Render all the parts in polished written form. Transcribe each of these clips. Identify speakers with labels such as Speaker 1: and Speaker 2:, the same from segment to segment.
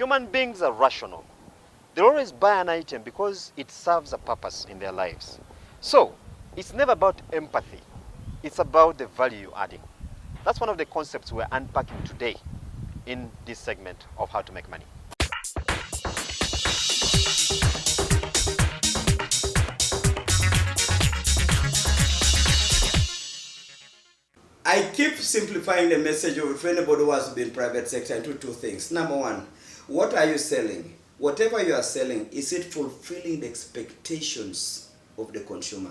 Speaker 1: Human beings are rational. They always buy an item because it serves a purpose in their lives. So, it's never about empathy. It's about the value you're adding. That's one of the concepts we're unpacking today in this segment of How to Make Money.
Speaker 2: I keep simplifying the message of if anybody who has been private sector into two things. Number one, what are you selling? Whatever you are selling, is it fulfilling the expectations of the consumer?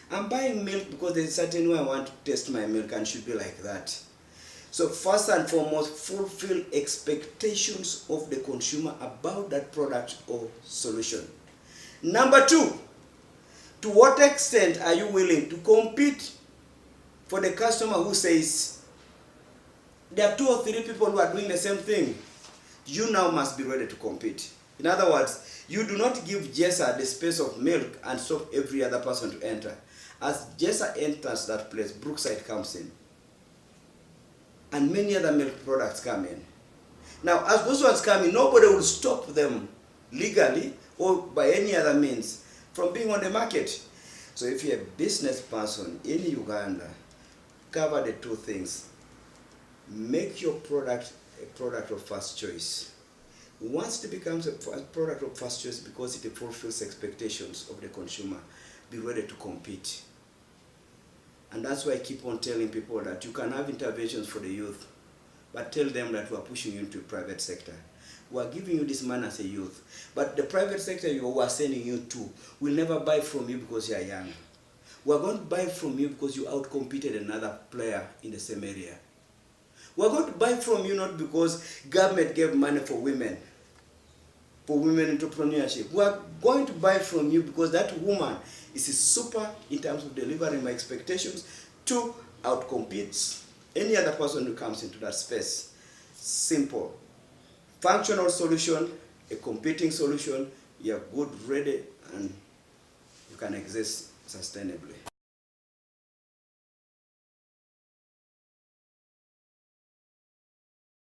Speaker 2: I'm buying milk because there's a certain way I want to taste my milk and should be like that. So first and foremost, fulfill expectations of the consumer about that product or solution. Number two, to what extent are you willing to compete for the customer who says there are 2 or 3 people who are doing the same thing? You now must be ready to compete. In other words, you do not give Jessa the space of milk and stop every other person to enter. As Jessa enters that place, Brookside comes in. And many other milk products come in. Now, as those ones come in, nobody will stop them legally or by any other means from being on the market. So if you're a business person in Uganda, cover the 2 things. Make your product a product of first choice. Once it becomes a product of first choice because it fulfills expectations of the consumer, be ready to compete. And that's why I keep on telling people that you can have interventions for the youth, but tell them that we are pushing you into the private sector. We are giving you this money as a youth, but the private sector we are sending you to will never buy from you because you are young. We are going to buy from you because you outcompeted another player in the same area. We are going to buy from you not because government gave money for women entrepreneurship. We are going to buy from you because that woman is super in terms of delivering my expectations to outcompetes any other person who comes into that space. Simple. Functional solution, a competing solution, you are good, ready, and you can exist sustainably.